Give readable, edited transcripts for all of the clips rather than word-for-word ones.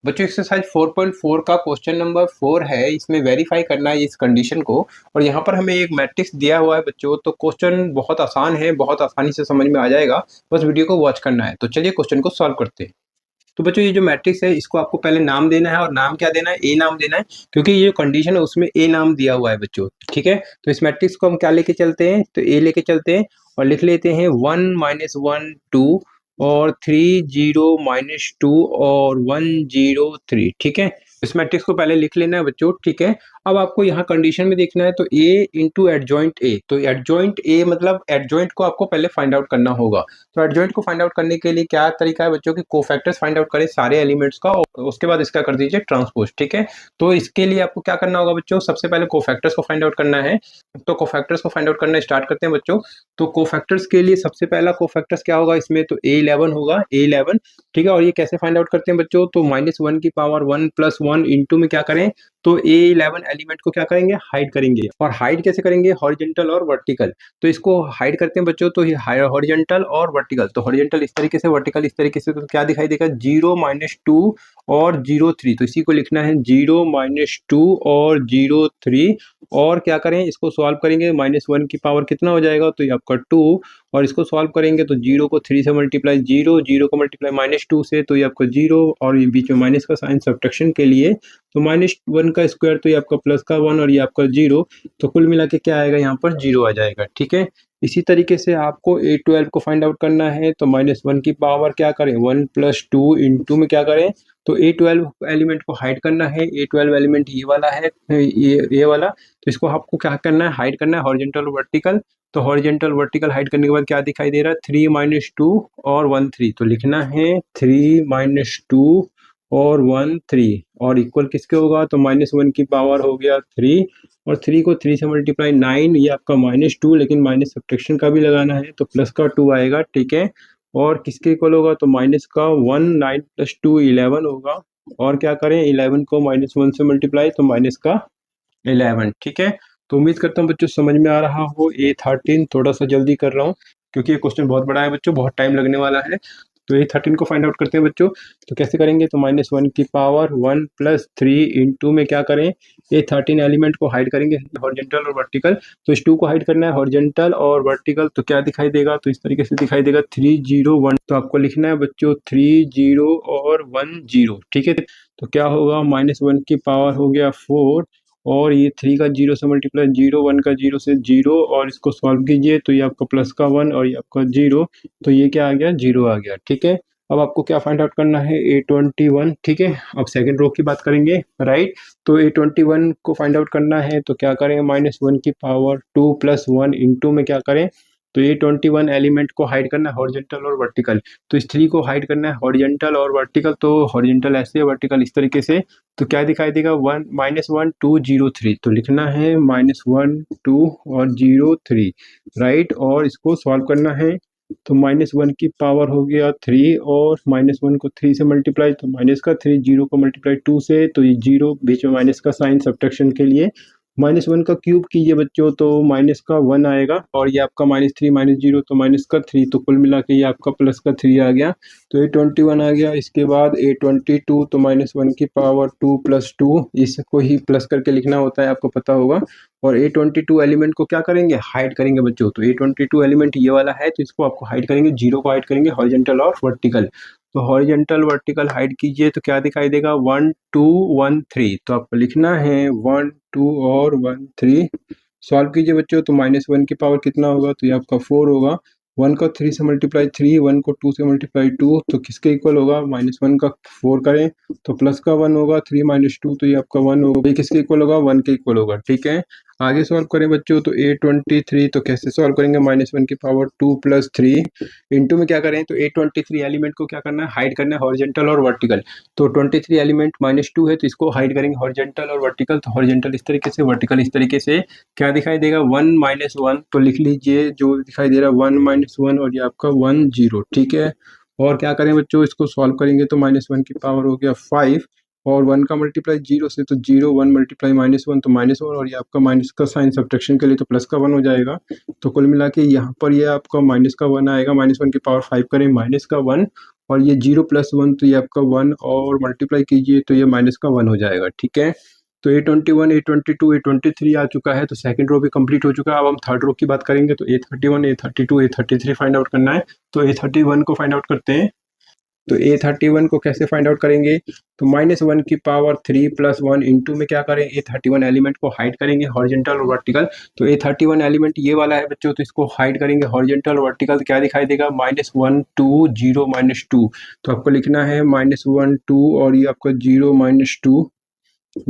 बच्चों एक्सरसाइज 4.4 का question number 4 है। इसमें वेरीफाई करना है इस कंडीशन को और यहाँ पर हमें एक मैट्रिक्स दिया हुआ है बच्चों। तो क्वेश्चन बहुत आसान है, बहुत आसानी से समझ में आ जाएगा, बस वीडियो को वॉच करना है। तो चलिए क्वेश्चन को सॉल्व करते हैं। तो बच्चों ये जो मैट्रिक्स है इसको आपको पहले नाम देना है और नाम क्या देना है, ए नाम देना है, क्योंकि ये जो कंडीशन है उसमें ए नाम दिया हुआ है बच्चों। ठीक है, तो इस मैट्रिक्स को हम क्या लेके चलते हैं, तो ए लेके चलते हैं और लिख लेते हैं 1 - 1 2 और 3 0 - 2 और 1 0 3। ठीक है, इस मैट्रिक्स को पहले लिख लेना है बच्चों। ठीक है, अब आपको यहाँ कंडीशन में देखना है तो ए इंटू एडजॉइंट ए। तो एडजॉइंट ए मतलब एडजॉइंट को आपको पहले फाइंड आउट करना होगा। तो एडजॉइंट को फाइंड आउट करने के लिए क्या तरीका है बच्चों की, कोफैक्टर्स फाइंड आउट करें सारे एलिमेंट्स का और उसके बाद इसका कर दीजिए ट्रांसपोज। ठीक है, तो इसके लिए आपको क्या करना होगा बच्चों, सबसे पहले कोफैक्टर्स को फाइंड आउट करना है। तो कोफैक्टर्स को फाइंड आउट करना स्टार्ट करते हैं बच्चों। तो कोफैक्टर्स के लिए सबसे पहला कोफैक्टर्स क्या होगा इसमें, तो A11 होगा, A11। ठीक है, और ये कैसे फाइंड आउट करते हैं बच्चों, तो -1 की पावर 1 + 1 इंटू में क्या करें, तो A11 एलिमेंट को क्या करेंगे, हाइड करेंगे। और हाइड कैसे करेंगे, हॉरिजॉन्टल और वर्टिकल। तो इसको हाइड करते हैं बच्चों, तो ये हॉरिजॉन्टल और वर्टिकल। तो हॉरिजॉन्टल इस तरीके से, वर्टिकल इस तरीके से, तो क्या दिखाई देगा 0 - 2 और 0 3। तो इसी को लिखना है 0 - 2 और 0 3। और क्या करें, इसको सॉल्व करेंगे, -1 की पावर कितना हो जाएगा, तो ये आपका 2। और इसको सॉल्व करेंगे तो 0 को 3 से मल्टीप्लाई 0, 0 को मल्टीप्लाई -2 से, तो ये आपका 0 और ये बीच में माइनस का साइन सब्ट्रैक्शन के लिए, तो -1 का स्क्वायर तो ये आपका प्लस का 1 और ये आपका 0। तो कुल मिला के क्या आएगा, यहाँ पर 0 आ जाएगा। ठीक है, इसी तरीके से आपको A12 को फाइंड आउट करना है। तो -1 की पावर क्या करें, 1 + 2 इंटू में क्या करें, तो A12 एलिमेंट को हाइड करना है। A12 एलिमेंट ये वाला है, ये वाला। तो इसको आपको क्या करना है, हाइड करना है, हॉरिजॉन्टल और वर्टिकल। तो हॉरिजॉन्टल वर्टिकल हाइड करने के बाद क्या दिखाई दे रहा है, 3 - 2 और 1 3। तो लिखना है 3 - 2 और 1 3 और इक्वल किसके होगा, तो -1 की पावर हो गया 3 और 3 को 3 से मल्टीप्लाई 9, ये आपका -2, लेकिन माइनस सब्ट्रैक्शन का भी लगाना है तो प्लस का 2 आएगा। ठीक है, और किसके इक्वल होगा, तो माइनस का 1, 9 + 2 11 होगा। और क्या करें, 11 को -1 से मल्टीप्लाई तो माइनस का 11। ठीक है, तो उम्मीद करता हूँ बच्चों समझ में आ रहा हो। A13 थोड़ा सा जल्दी कर रहा हूँ क्योंकि ये क्वेश्चन बहुत बड़ा है बच्चों, बहुत टाइम लगने वाला है। तो A13 को फाइंड आउट करते हैं बच्चों। तो कैसे करेंगे, तो -1 की पावर 1 + 3 इंटू में क्या करें, A13 एलिमेंट को हाइड करेंगे, हॉरिजॉन्टल और वर्टिकल। तो इस 2 को हाइड करना है, हॉरिजॉन्टल और वर्टिकल। तो क्या दिखाई देगा, तो इस तरीके से दिखाई देगा 3 0 1। तो आपको लिखना है बच्चों 3 0 और 1 0। ठीक है, तो क्या होगा, -1 की पावर हो गया 4 और ये 3 का 0 से मल्टीप्लाई 0, 1 का 0 से 0 और इसको सॉल्व कीजिए तो ये आपका प्लस का 1 और ये आपका 0। तो ये क्या आ गया, 0 आ गया। ठीक है, अब आपको क्या फाइंड आउट करना है, A21। ठीक है, अब सेकंड रो की बात करेंगे, राइट। तो A21 को फाइंड आउट करना है तो क्या करें, -1 की पावर 2 + 1 इंटू में क्या करें, तो A21 एलिमेंट को हाइड करना है, हॉरिजॉन्टल और वर्टिकल। तो इस 3 को हाइड करना है, हॉरिजॉन्टल और वर्टिकल। तो हॉरिजॉन्टल ऐसे, वर्टिकल इस तरीके से। तो क्या दिखाई देगा, 1 -1 2 0 3। तो लिखना है -1 2 और 0 3, राइट। और इसको सॉल्व करना है तो -1 की पावर हो गया 3 और -1 को 3 से मल्टीप्लाई तो माइनस का 3, 0 को मल्टीप्लाई 2 से, तो ये 0 बीच में माइनस का साइन सब्ट्रैक्शन के लिए। -1 का क्यूब कीजिए बच्चों तो माइनस का 1 आएगा और ये आपका -3 -0 तो माइनस का 3। तो कुल मिला के ये आपका प्लस का 3 आ गया। तो A21 आ गया। इसके बाद A22 तो -1 की पावर 2 + 2, इसको ही प्लस करके लिखना होता है, आपको पता होगा। और A22 एलिमेंट को क्या करेंगे, हाइड करेंगे बच्चों। तो A22 एलिमेंट ये वाला है तो इसको आपको हाइड करेंगे, 0 को हाइड करेंगे, हॉरिजॉन्टल और वर्टिकल। तो हॉरिजॉन्टल वर्टिकल हाइड कीजिए तो क्या दिखाई देगा, 1 2 1 3। तो आपको लिखना है 1 2 और 1 3। सॉल्व कीजिए बच्चों तो -1 की पावर कितना होगा, तो ये आपका 4 होगा। 1 को 3 से मल्टीप्लाई 3, 1 को 2 से मल्टीप्लाई 2, तो किसके इक्वल होगा, -1 का 4 करें तो प्लस का 1 होगा, 3 - 2 तो ये आपका 1 होगा। ये किसके इक्वल होगा, 1 के इक्वल होगा। ठीक है, आगे सॉल्व करें बच्चों तो A23 तो कैसे सॉल्व करेंगे, -1 की पावर 2 + 3 इंटू में क्या करें, तो A23 एलिमेंट को क्या करना है, हाइड करना है, हॉरिजॉन्टल और वर्टिकल। तो 23 एलिमेंट -2 है तो इसको हाइड करेंगे, हॉरिजॉन्टल और वर्टिकल। तो हॉरिजॉन्टल इस तरीके से, वर्टिकल इस तरीके से। क्या दिखाई देगा, 1 - 1। तो लिख लीजिए जो दिखाई दे रहा है 1 - 1 और ये आपका 1 0। ठीक है, और क्या करें बच्चों, इसको सॉल्व करेंगे तो -1 की पावर हो गया 5 और 1 का मल्टीप्लाई 0 से, तो 0 1 मल्टीप्लाई -1 तो -1 और ये आपका माइनस का साइन सब्ट्रैक्शन के लिए तो प्लस का 1 हो जाएगा। तो कुल मिला के यहाँ पर ये आपका माइनस का 1 आएगा, -1 की पावर 5 करें, -1 और ये 0 + 1 तो ये आपका 1 और मल्टीप्लाई कीजिए तो ये माइनस का 1 हो जाएगा, ठीक है। तो A21, A22, A23 आ चुका है, तो सेकंड रो भी कंप्लीट हो चुका है। अब हम थर्ड रो की बात करेंगे, तो A31, A32, A33 find out करना है। तो A31 को फाइंड आउट करते हैं। तो A31 को कैसे फाइंड आउट करेंगे, तो -1 की पावर 3 + 1 इंटू में क्या करें, A31 एलिमेंट को हाइड करेंगे हॉरिजॉन्टल और वर्टिकल। तो A31 एलिमेंट ये वाला है बच्चों, तो इसको हाइड करेंगे हॉरिजॉन्टल और वर्टिकल, तो क्या दिखाई देगा, -1 2 0 -2। तो आपको लिखना है -1 2 और ये आपका 0 -2,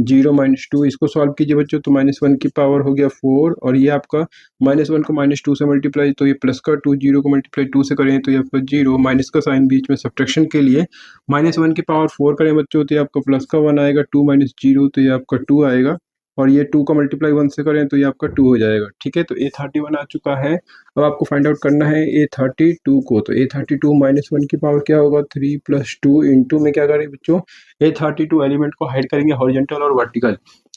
0 -2। इसको सॉल्व कीजिए बच्चों, तो -1 की पावर हो गया 4 और ये आपका -1 को -2 से मल्टीप्लाई, तो ये प्लस का 2, 0 को मल्टीप्लाई 2 से करें तो ये आपका 0, माइनस का साइन बीच में सब्ट्रैक्शन के लिए। -1 की पावर 4 करें बच्चों तो ये आपका प्लस का 1 आएगा, 2 - 0 तो ये आपका 2 आएगा, और ये 2 का मल्टीप्लाई 1 से करें तो ये आपका 2 हो जाएगा, ठीक है। तो A31 आ चुका है। अब आपको फाइंड आउट करना है A32 को। तो A32 -1 की पावर क्या होगा, 3 + 2 इंटू में क्या करें बच्चों, A32 एलिमेंट को हाइड करेंगे हॉरिजॉन्टल और वर्टिकल।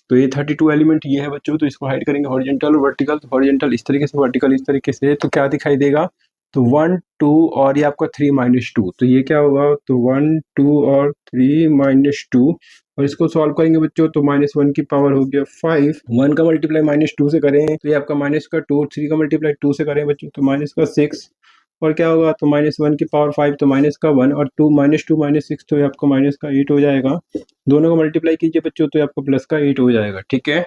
तो A32 एलिमेंट ये है बच्चों, तो इसको हाइड करेंगे हॉरिजॉन्टल और वर्टिकल। तो हॉरिजॉन्टल इस तरीके से, वर्टिकल इस तरीके से, तो क्या दिखाई देगा, तो 1 2 और ये आपका 3 - 2, तो ये क्या होगा, तो 1 2 और 3 - 2। और इसको सॉल्व करेंगे बच्चों, तो -1 की पावर हो गया 5, 1 का मल्टीप्लाई -2 से करें तो ये आपका माइनस का 2, 3 का मल्टीप्लाई 2 से करें बच्चों तो माइनस का 6, और क्या होगा, तो -1 की पावर 5 तो माइनस का 1, और 2 - 6 तो ये आपका माइनस का 8 हो जाएगा। दोनों को मल्टीप्लाई कीजिए बच्चों तो ये आपका प्लस का 8 हो जाएगा, ठीक है।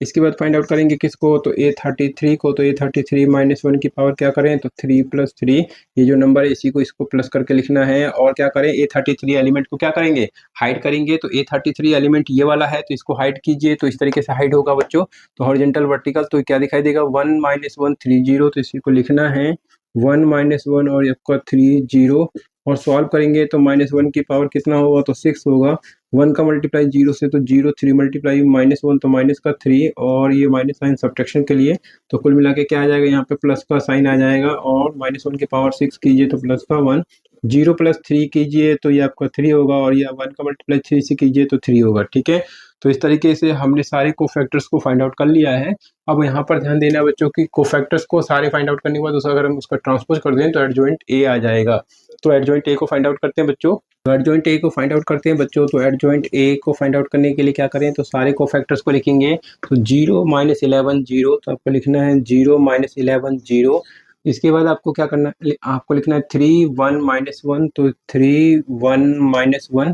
इसके बाद फाइंड आउट करेंगे किसको, तो A33 को। तो A33 -1 की पावर क्या करें, तो 3 + 3, ये जो नंबर है इसी को इसको प्लस करके लिखना है। और क्या करें, A33 एलिमेंट को क्या करेंगे, हाइड करेंगे। तो A33 एलिमेंट ये वाला है, तो इसको हाइड कीजिए, तो इस तरीके से हाइड होगा बच्चों। तो हॉरिजॉन्टल वर्टिकल, तो क्या दिखाई देगा, 1 - 1 3 0, तो इसी को लिखना है 1 - 1 और आपका 3 0, और सॉल्व करेंगे तो -1 की पावर कितना होगा, तो 6 होगा। 1 का मल्टीप्लाई 0 से तो 0, 3 मल्टीप्लाई -1 तो माइनस का 3, और ये माइनस साइन सब्ट्रैक्शन के लिए, तो कुल मिला के क्या आ जाएगा, यहाँ पे प्लस का साइन आ जाएगा। और -1 की पावर 6 कीजिए तो प्लस का 1, 0 + 3 कीजिए तो ये आपका 3 होगा, और ये 1 का मल्टीप्लाई 3 से कीजिए तो 3 होगा, ठीक है। तो इस तरीके से हमने सारे कोफैक्टर्स को फाइंड आउट कर लिया है। अब यहाँ पर ध्यान देना है बच्चों की, कोफैक्टर्स को सारे फाइंड आउट करने के बाद अगर हम उसका ट्रांसपोज कर दें तो एडजॉइंट ए आ जाएगा। तो एडजॉइंट ए को फाइंड आउट करते हैं बच्चों। तो एडजॉइंट ए को फाइंड आउट करते हैं बच्चों। तो एडजॉइंट ए को फाइंड आउट करने के लिए क्या करें, तो सारे कोफैक्टर्स को लिखेंगे। तो 0 - 11 0, तो आपको लिखना है 0 - 11 0। इसके बाद आपको क्या करना है, आपको लिखना है 3 1 - 1, तो 3 1 - 1।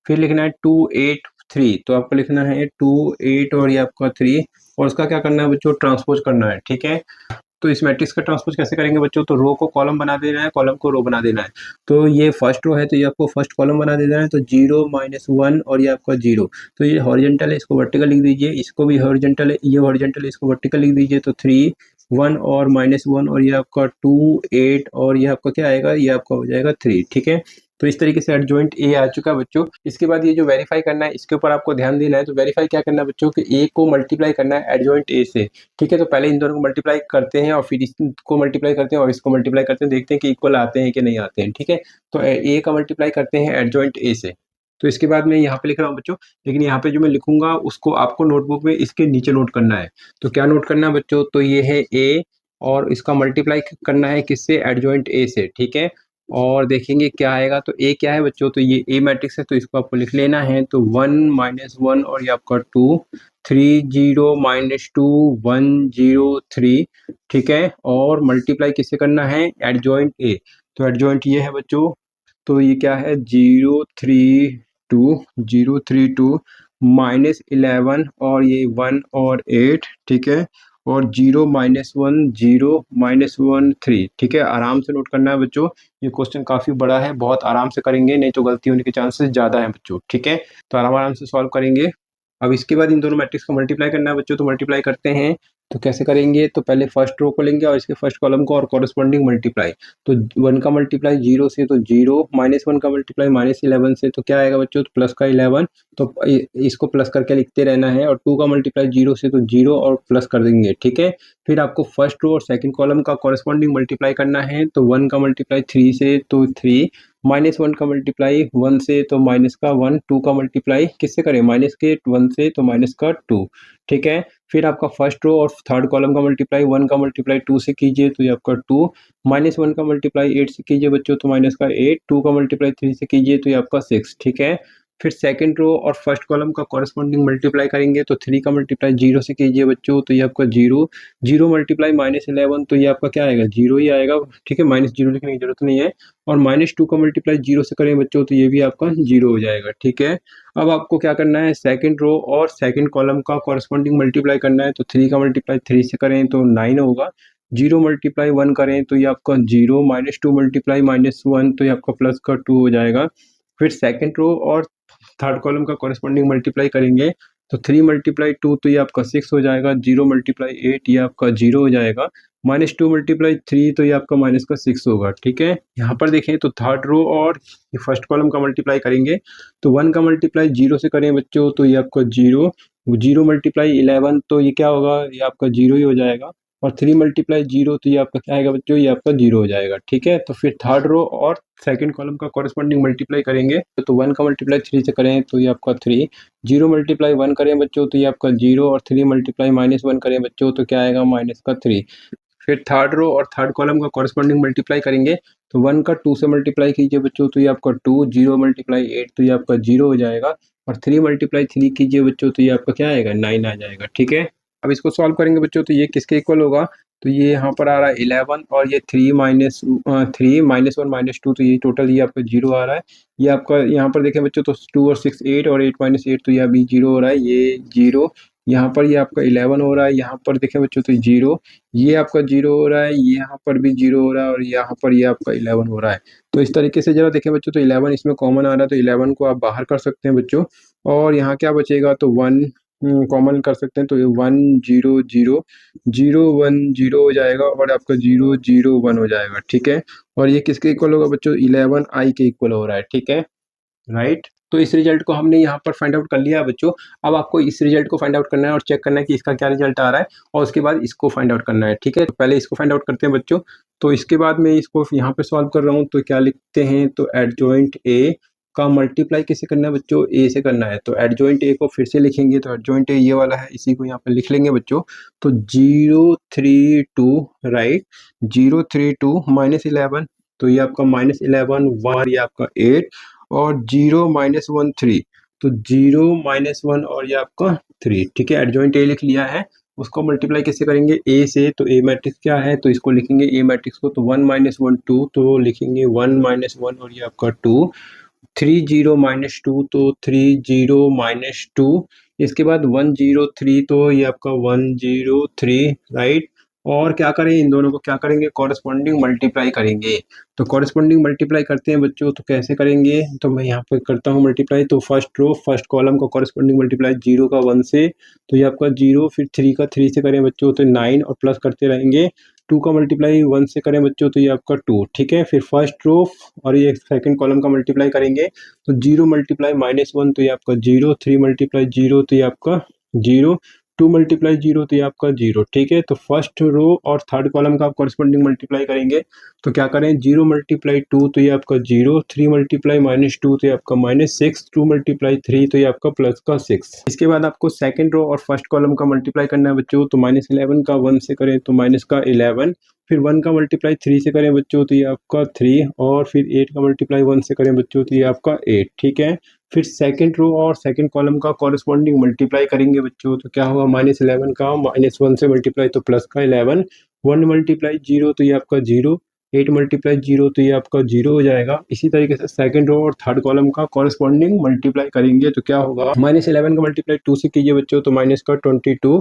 फिर लिखना है 2 8 3, तो आपको लिखना है 2 8 और ये आपका 3, और उसका क्या करना है बच्चों, ट्रांसपोज करना है, ठीक है। तो इस मैट्रिक्स का ट्रांसपोज कैसे करेंगे बच्चों, तो रो को कॉलम बना देना है, कॉलम को रो बना देना है। तो ये फर्स्ट रो है, तो ये आपको फर्स्ट कॉलम बना देना है। तो 0 - 1 और ये आपका 0, तो ये हॉरिजॉन्टल है, इसको वर्टिकल लिख दीजिए। इसको भी हॉरिजॉन्टल है, ये हॉरिजॉन्टल है, इसको वर्टिकल लिख दीजिए। तो 3 1 और -1, और ये आपका 2 8, और ये आपका क्या आएगा, ये आपका हो जाएगा 3, ठीक है। तो इस तरीके से एडजॉइंट ए आ चुका है बच्चों। इसके बाद ये जो वेरीफाई करना है, इसके ऊपर आपको ध्यान देना है। तो वेरीफाई क्या करना है बच्चों, कि ए को मल्टीप्लाई करना है एडजॉइंट ए से, ठीक है। तो पहले इन दोनों को मल्टीप्लाई करते हैं और फिर इसको मल्टीप्लाई करते हैं और इसको मल्टीप्लाई करते हैं, देखते हैं कि इक्वल आते हैं कि नहीं आते हैं, ठीक है। तो ए का मल्टीप्लाई करते हैं एडजॉइंट ए से। तो इसके बाद मैं यहाँ पे लिख रहा हूँ बच्चों, लेकिन यहाँ पे जो मैं लिखूंगा उसको आपको नोटबुक में इसके नीचे नोट करना है। तो क्या नोट करना है बच्चों, तो ये है ए, और इसका मल्टीप्लाई करना है किससे, एडजॉइंट ए से, ठीक है। और देखेंगे क्या आएगा। तो ए क्या है बच्चों, तो ये ए मैट्रिक्स है, तो इसको आपको लिख लेना है। तो 1 - 1 और ये आपका 2 3 0 - 2 1 0 3, ठीक है। और मल्टीप्लाई किससे करना है, एडजॉइंट ए। तो एडजॉइंट ये है बच्चों, तो ये क्या है, 0 3 2 0 3 2 -11 और ये 1 और 8, ठीक है। और 0 - 1 0 -1 3, ठीक है। आराम से नोट करना है बच्चों, ये क्वेश्चन काफ़ी बड़ा है, बहुत आराम से करेंगे, नहीं तो गलती होने के चांसेस ज़्यादा हैं बच्चों, ठीक है। तो आराम आराम से सॉल्व करेंगे। अब इसके बाद इन दोनों मैट्रिक्स को मल्टीप्लाई करना है बच्चों। तो मल्टीप्लाई करते हैं, तो कैसे करेंगे, तो पहले फर्स्ट रो को लेंगे और इसके फर्स्ट कॉलम को और कॉरेस्पॉन्डिंग मल्टीप्लाई। तो 1 का मल्टीप्लाई 0 से तो 0, -1 का मल्टीप्लाई -11 से, तो क्या आएगा बच्चों, तो प्लस का 11। तो इसको प्लस करके लिखते रहना है। और 2 का मल्टीप्लाई 0 से तो 0 और प्लस कर देंगे, ठीक है। फिर आपको फर्स्ट रो और सेकंड कॉलम का कॉरेस्पॉन्डिंग मल्टीप्लाई करना है। तो 1 का मल्टीप्लाई 3 से तो 3, -1 का मल्टीप्लाई 1 से तो माइनस का 1, 2 का मल्टीप्लाई किससे करें, -1 से तो -2, ठीक है। फिर आपका फर्स्ट रो और थर्ड कॉलम का मल्टीप्लाई 1 का मल्टीप्लाई 2 से कीजिए तो ये आपका 2, माइनस 1 का मल्टीप्लाई 8 से कीजिए बच्चों तो माइनस का 8, 2 का मल्टीप्लाई 3 से कीजिए तो ये आपका 6, ठीक है। फिर सेकंड रो और फर्स्ट कॉलम का कॉरेस्पॉन्डिंग मल्टीप्लाई करेंगे तो 3 का मल्टीप्लाई 0 से कीजिए बच्चों तो ये आपका 0, 0 मल्टीप्लाई -11 तो ये आपका क्या आएगा, 0 ही आएगा, ठीक है, -0 लिखने की जरूरत नहीं है। और -2 का मल्टीप्लाई 0 से करें बच्चों तो ये भी आपका 0 हो जाएगा, ठीक है। अब आपको क्या करना है, सेकंड रो और सेकंड कॉलम का कॉरेस्पॉन्डिंग मल्टीप्लाई करना है तो 3 का मल्टीप्लाई 3 से करें तो 9 होगा, 0 मल्टीप्लाई 1 करें तो ये आपका 0, -2 मल्टीप्लाई -1 तो ये आपका प्लस का 2 हो जाएगा। फिर सेकंड रो और थर्ड कॉलम का कॉरेस्पॉन्डिंग मल्टीप्लाई करेंगे तो 3 मल्टीप्लाई 2 तो ये आपका 6 हो जाएगा, 0 मल्टीप्लाई 8 ये आपका 0 हो जाएगा, -2 मल्टीप्लाई 3 तो ये आपका माइनस का 6 होगा, ठीक है। यहाँ पर देखें तो थर्ड रो और फर्स्ट कॉलम का मल्टीप्लाई करेंगे तो 1 का मल्टीप्लाई 0 से करें बच्चों तो ये आपका 0, 0 मल्टीप्लाई 11 तो ये क्या होगा, ये आपका 0 ही हो जाएगा। और 3 मल्टीप्लाई 0 तो ये आपका क्या आएगा बच्चों, ये आपका 0 हो जाएगा, ठीक है। तो फिर थर्ड रो और सेकंड कॉलम का कॉरेस्पॉन्डिंग मल्टीप्लाई करेंगे तो 1 का मल्टीप्लाई 3 से करें तो ये आपका 3, 0 मल्टीप्लाई 1 करें बच्चों तो ये आपका 0 और 3 मल्टीप्लाई -1 करें बच्चों तो क्या आएगा, माइनस का 3। फिर थर्ड रो और थर्ड कॉलम का कॉरेस्पॉन्डिंग मल्टीप्लाई करेंगे तो 1 का 2 से मल्टीप्लाई कीजिए बच्चों तो ये आपका 2, 0 मल्टीप्लाई 8 तो ये आपका 0 हो जाएगा। और 3 मल्टीप्लाई 3 कीजिए बच्चों तो ये आपका क्या आएगा, 9 आ जाएगा, ठीक है। अब इसको सॉल्व करेंगे बच्चों तो ये किसके इक्वल होगा, तो ये यहाँ पर आ रहा है 11 और ये 3 -3 -1 -2 तो ये टोटल ये आपका 0 आ रहा है। ये आपका यहाँ पर देखें बच्चों तो 2 और 6 8 और 8 -8 तो ये अभी 0 हो रहा है, ये 0, यहाँ पर ये आपका 11 हो रहा है, यहाँ पर देखें बच्चों तो 0, ये आपका 0 हो रहा है, यहाँ पर भी 0 हो रहा है और यहाँ पर ये आपका 11 हो रहा है। तो इस तरीके से जरा देखें बच्चों तो 11 इसमें कॉमन आ रहा है तो 11 को आप बाहर कर सकते हैं बच्चों। और यहाँ क्या बचेगा तो 1 कॉमन कर सकते हैं तो ये 1 0 0 0 1 0 हो जाएगा और आपका 0 0 1 हो जाएगा, ठीक है। और ये किसके इक्वल होगा बच्चों, 11 i के इक्वल हो रहा है, ठीक है, राइट। तो इस रिजल्ट को हमने यहाँ पर फाइंड आउट कर लिया है बच्चों। अब आपको इस रिजल्ट को फाइंड आउट करना है और चेक करना है कि इसका क्या रिजल्ट आ रहा है और उसके बाद इसको फाइंड आउट करना है, ठीक है। तो पहले इसको फाइंड आउट करते हैं बच्चों। तो इसके बाद मैं इसको यहाँ पे सॉल्व कर रहा हूँ तो क्या लिखते हैं, तो एडजॉइंट ए का मल्टीप्लाई किसे करना है बच्चों, ए से करना है। तो एडजॉइंट ए को फिर से लिखेंगे तो एडजॉइंट ए ये वाला है, इसी को यहाँ पे लिख लेंगे बच्चों। तो 032, राइट, 032 -11 तो ये आपका -11 1 ये आपका 8 और 0 -1 3 तो 0 -1 और ये आपका 3, ठीक है। एडजॉइंट ए लिख लिया है, उसको मल्टीप्लाई कैसे करेंगे, ए से। तो ए मैट्रिक्स क्या है, तो इसको लिखेंगे ए मैट्रिक्स को तो 1 -1 2 तो लिखेंगे 1 -1 और ये आपका 2, 3 0 -2 तो 3 0 -2, इसके बाद 1 0 3 तो ये आपका 1 0 3, राइट। और क्या करें, इन दोनों को क्या करेंगे, कॉरेस्पॉन्डिंग मल्टीप्लाई करेंगे। तो कॉरेस्पॉन्डिंग मल्टीप्लाई करते हैं बच्चों, तो कैसे करेंगे, तो मैं यहाँ पे करता हूँ मल्टीप्लाई। तो फर्स्ट रो फर्स्ट कॉलम का कॉरेस्पॉन्डिंग मल्टीप्लाई 0 का 1 से तो ये आपका 0, फिर 3 का 3 से करें बच्चों तो 9 और प्लस करते रहेंगे। 2 का मल्टीप्लाई 1 से करें बच्चों तो ये आपका 2, ठीक है। फिर फर्स्ट रो और ये सेकंड कॉलम का मल्टीप्लाई करेंगे तो 0 मल्टीप्लाई -1 तो ये आपका 0, 3 मल्टीप्लाई 0 तो ये आपका 0, 2 मल्टीप्लाई 0 तो ये आपका 0, ठीक है। तो फर्स्ट रो और थर्ड कॉलम का आप कॉरेस्पॉन्डिंग मल्टीप्लाई करेंगे तो क्या करें, 0 मल्टीप्लाई 2 तो ये आपका 0, 3 मल्टीप्लाई -2 तो ये आपका -6, 2 मल्टीप्लाई 3 तो ये आपका प्लस का 6। इसके बाद आपको सेकंड रो और फर्स्ट कॉलम का मल्टीप्लाई करना है बच्चों। तो -11 का 1 से करें तो माइनस का 11, फिर 1 का मल्टीप्लाई 3 से करें बच्चों तो ये आपका 3 और फिर 8 का मल्टीप्लाई 1 से करें बच्चों तो ये आपका 8, ठीक है। फिर सेकंड रो और सेकंड कॉलम का कॉरेस्पॉन्डिंग मल्टीप्लाई करेंगे बच्चों तो क्या होगा, -11 का -1 से मल्टीप्लाई तो प्लस का 11, 1 मल्टीप्लाई 0 तो ये आपका 0, 8 मल्टीप्लाई 0 तो ये आपका 0 हो जाएगा। इसी तरीके से सेकंड रो और थर्ड कॉलम का कॉरेस्पॉन्डिंग मल्टीप्लाई करेंगे तो क्या होगा, -11 का मल्टीप्लाई 2 से कीजिए बच्चों तो माइनस का 22,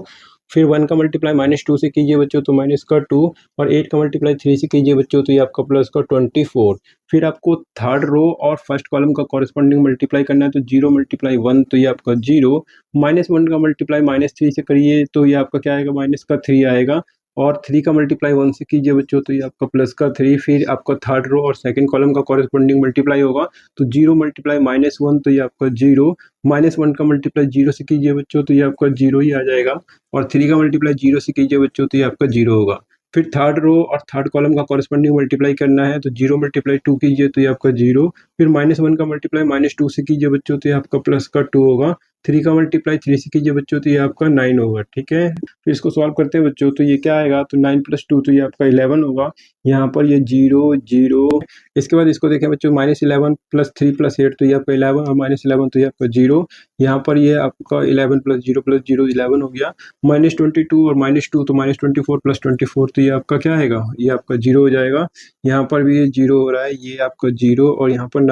फिर 1 का मल्टीप्लाई -2 से कीजिए बच्चों तो माइनस का 2 और 8 का मल्टीप्लाई 3 से कीजिए बच्चों तो ये आपका प्लस का 24। फिर आपको थर्ड रो और फर्स्ट कॉलम का कॉरेस्पॉन्डिंग मल्टीप्लाई करना है तो 0 मल्टीप्लाई 1 तो ये आपका 0, -1 का मल्टीप्लाई -3 से करिए तो ये आपका क्या आएगा, माइनस का 3 आएगा और 3 का मल्टीप्लाई 1 से कीजिए बच्चों तो ये आपका प्लस का 3। फिर आपका थर्ड रो और सेकंड कॉलम का कॉरेस्पॉन्डिंग मल्टीप्लाई होगा तो 0 मल्टीप्लाई -1 तो ये आपका 0, -1 का मल्टीप्लाई 0 से कीजिए बच्चों तो ये आपका 0 ही आ जाएगा और 3 का मल्टीप्लाई 0 से कीजिए बच्चों तो ये आपका 0 होगा। फिर थर्ड रो और थर्ड कॉलम का कॉरेस्पॉन्डिंग मल्टीप्लाई करना है तो 0 मल्टीप्लाई 2 कीजिए तो ये आपका 0, फिर -1 का मल्टीप्लाई -2 से कीजिए बच्चों तो ये आपका प्लस का 2 होगा। 3 का मल्टीप्लाई 3 से कीजिए बच्चों तो ये आपका 9 होगा, ठीक है। फिर इसको सॉल्व करते हैं बच्चों, तो ये क्या आएगा, तो 9 + 2 तो ये आपका 11 होगा। यहाँ पर ये 0 0, इसके बाद इसको देखें बच्चों, -11 + 3 + 8 तो ये आपका 11, और -11 तो ये आपका 0। यहाँ पर ये आपका 11 + 0 + 0 11 हो गया। -22 और -2 तो -24 + 24 तो ये आपका क्या आएगा, ये आपका 0 हो जाएगा। यहाँ पर भी ये 0 हो रहा है, ये आपका 0, और यहाँ पर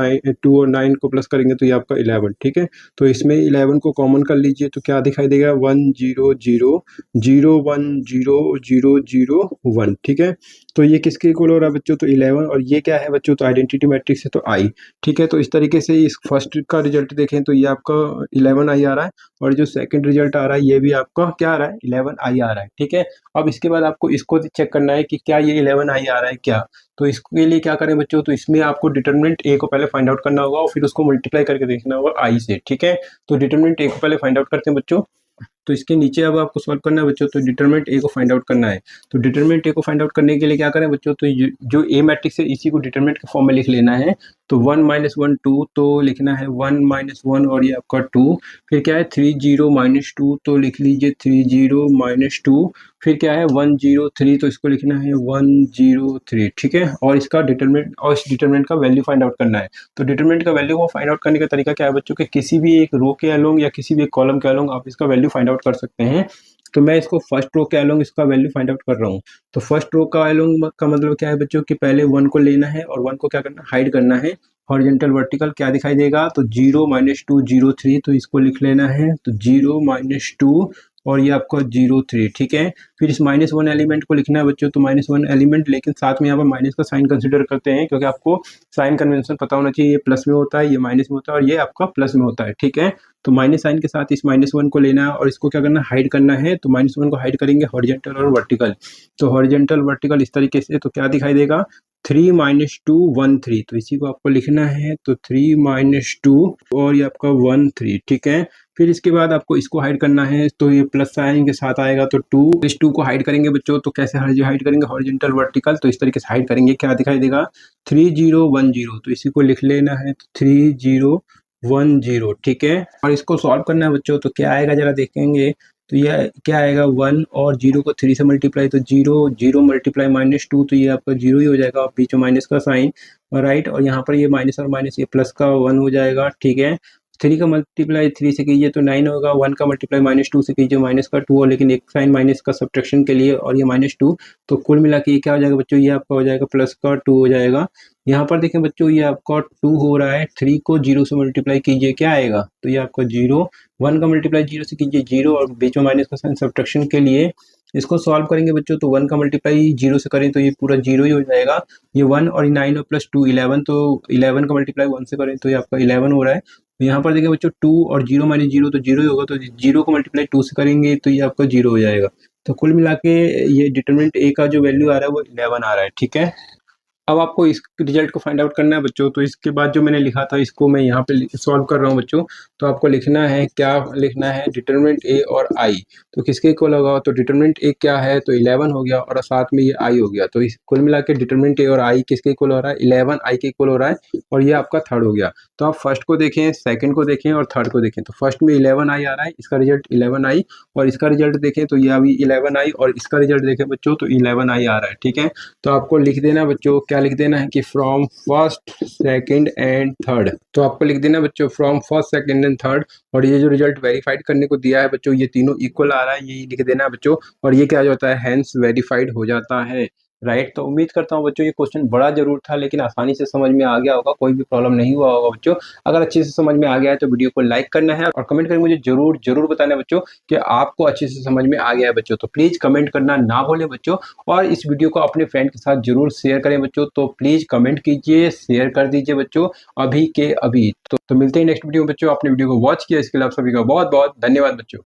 2 और 9 को प्लस करेंगे तो ये आपका 11, ठीक है। तो इसमें 11 को कॉमन कर लीजिए तो क्या दिखाई देगा, 1 0 0 0 1 0 0 0 1, ठीक है। तो ये किसके इक्वल हो रहा है बच्चों, तो 11, और ये क्या है बच्चों, तो आइडेंटिटी मैट्रिक्स है तो आई, ठीक है। तो इस तरीके से इस फर्स्ट का रिजल्ट देखें तो ये आपका 11 आई आ रहा है, और जो सेकंड रिजल्ट आ रहा है ये भी आपका क्या आ रहा है, 11 आई आ रहा है, ठीक है। अब इसके बाद आपको इसको चेक करना है कि क्या ये 11 आई आ रहा है क्या। तो इसके लिए क्या करें बच्चों, तो इसमें आपको डिटरमिनेंट ए को पहले फाइंड आउट करना होगा और फिर उसको मल्टीप्लाई करके देखना होगा आई से, ठीक है। तो डिटरमिनेंट ए को पहले फाइंड आउट करते हैं बच्चों। तो इसके नीचे अब आपको सॉल्व करना है बच्चों, तो डिटरमिनेंट ए को फाइंड आउट करना है। तो डिटरमिनेंट ए को फाइंड आउट करने के लिए क्या करें बच्चों, तो जो ए मैट्रिक्स है इसी को डिटरमिनेंट के फॉर्म में लिख लेना है। तो 1 - 1 2, तो लिखना है 1 - 1 और ये आपका 2। फिर क्या है 3 0 - 2, तो लिख लीजिए 3 0 - 2। फिर क्या है 1 0 3, तो इसको लिखना है 1 0 3, ठीक है। और इसका डिटरमिनेंट और इस डिटरमिनेंट का वैल्यू फाइंड आउट करना है। तो डिटरमिनेंट का वैल्यू को फाइंड आउट करने का तरीका क्या है बच्चों, कि किसी भी एक रो के अलोंग या किसी भी एक कॉलम के अलोंग आप इसका वैल्यू फाइंड आउट कर सकते हैं। तो मैं इसको फर्स्ट रो के अलोंग इसका वैल्यू फाइंड आउट कर रहा हूँ। तो फर्स्ट रो का अलोंग का मतलब क्या है बच्चों, कि पहले 1 को लेना है और 1 को क्या करना है, हाइड करना है। हॉरिजॉन्टल वर्टिकल क्या दिखाई देगा, तो 0 - 2 0 3, तो इसको लिख लेना है। तो 0 - 2 और ये आपका 0 3, ठीक है। फिर इस -1 एलिमेंट को लिखना है बच्चों, तो -1 एलिमेंट, लेकिन साथ में यहाँ पर माइनस का साइन कंसिडर करते हैं, क्योंकि आपको साइन कन्वेंशन पता होना चाहिए। ये प्लस में होता है, ये माइनस में होता है, और ये आपका प्लस में होता है, ठीक है। तो माइनस साइन के साथ इस -1 को लेना है और इसको क्या करना है, हाइड करना है। तो -1 को हाइड करेंगे हॉरिजॉन्टल और वर्टिकल। तो हॉरिजॉन्टल वर्टिकल इस तरीके से, तो क्या दिखाई देगा, 3 - 2 1 3, तो इसी को आपको लिखना है। तो 3 - 2 और ये आपका 1 3, ठीक है। फिर इसके बाद आपको इसको हाइड करना है, तो ये प्लस साइन के साथ आएगा, तो 2, इस 2 को हाइड करेंगे बच्चों। तो कैसे हाइड करेंगे, हॉरिजॉन्टल वर्टिकल, तो इस तरीके से हाइड करेंगे। क्या दिखाई देगा, 3 0 1 0, तो इसी को लिख लेना है। तो 3 0 1 0, ठीक है। और इसको सॉल्व करना है बच्चों, तो क्या आएगा जरा देखेंगे। तो ये क्या आएगा, 1 और 0 को 3 से मल्टीप्लाई, तो 0 0 मल्टीप्लाई -2, तो ये आपका 0 ही हो जाएगा, बीच में माइनस का साइन, राइट। और यहाँ पर ये माइनस और माइनस ये प्लस का 1 हो जाएगा, ठीक है। 3 का मल्टीप्लाई 3 से कीजिए तो 9 होगा। 1 का मल्टीप्लाई -2 से कीजिए माइनस का 2, और लेकिन एक साइन माइनस का सब्ट्रैक्शन के लिए, और ये -2, तो कुल मिला के ये क्या हो जाएगा बच्चों, ये आपका हो जाएगा प्लस का 2 हो जाएगा। यहाँ पर देखें बच्चों, ये आपका 2 हो रहा है। 3 को 0 से मल्टीप्लाई कीजिए, क्या आएगा, तो ये आपका 0। 1 का मल्टीप्लाई 0 से कीजिए 0, और बीच में माइनस का साइन सब्ट्रैक्शन के लिए इसको सॉल्व करेंगे बच्चों। तो 1 का मल्टीप्लाई 0 से करें तो ये पूरा 0 ही हो जाएगा। ये 1 और 9 और प्लस 2 11, तो 11 का मल्टीप्लाई 1 से करें तो ये आपका 11 हो रहा है। तो यहाँ पर देखिए बच्चों 2 और 0 - 0 तो 0 ही होगा। तो 0 को मल्टीप्लाई 2 से करेंगे तो ये आपका 0 हो जाएगा। तो कुल मिला के ये डिटरमिनेंट ए का जो वैल्यू आ रहा है वो 11 आ रहा है, ठीक है। अब आपको इस रिजल्ट को फाइंड आउट करना है बच्चों। तो इसके बाद जो मैंने लिखा था इसको मैं यहाँ पे सॉल्व कर रहा हूँ बच्चों। तो आपको लिखना है, क्या लिखना है, डिटरमिनेंट ए और आई तो किसके इक्वल होगा। तो डिटरमिनेंट ए क्या है, तो 11 हो गया, और साथ में ये आई हो गया। तो इस कुल मिला के डिटरमिनेंट ए और आई किसके इक्वल हो रहा है, 11 आई के इक्वल हो रहा है, और ये आपका थर्ड हो गया। तो आप फर्स्ट को देखें, सेकंड को देखें और थर्ड को देखें। तो फर्स्ट में 11 आई आ रहा है, इसका रिजल्ट 11 आई, और इसका रिजल्ट देखें तो ये अभी 11 आई, और इसका रिजल्ट देखें बच्चों तो 11 आई आ रहा है, ठीक है। तो आपको लिख देना बच्चों, क्या लिख देना है कि from first second and third. तो आपको लिख देना बच्चों from first second and third, और ये जो रिजल्ट वेरीफाइड करने को दिया है बच्चों, ये तीनों इक्वल आ रहा है, ये लिख देना बच्चों, और ये क्या होता है, हैंस वेरीफाइड हो जाता है, राइट। तो उम्मीद करता हूँ बच्चों ये क्वेश्चन बड़ा जरूर था, लेकिन आसानी से समझ में आ गया होगा, कोई भी प्रॉब्लम नहीं हुआ होगा बच्चों। अगर अच्छे से समझ में आ गया है तो वीडियो को लाइक करना है, और कमेंट करके मुझे जरूर जरूर बताना है बच्चों कि आपको अच्छे से समझ में आ गया है बच्चों। तो प्लीज कमेंट करना ना भूलें बच्चों, और इस वीडियो को अपने फ्रेंड के साथ जरूर शेयर करें बच्चों। तो प्लीज कमेंट कीजिए, शेयर कर दीजिए बच्चों अभी के अभी। तो मिलते हैं नेक्स्ट वीडियो में बच्चों। अपने वीडियो को वॉच किया इसके लिए आप सभी का बहुत बहुत धन्यवाद बच्चों।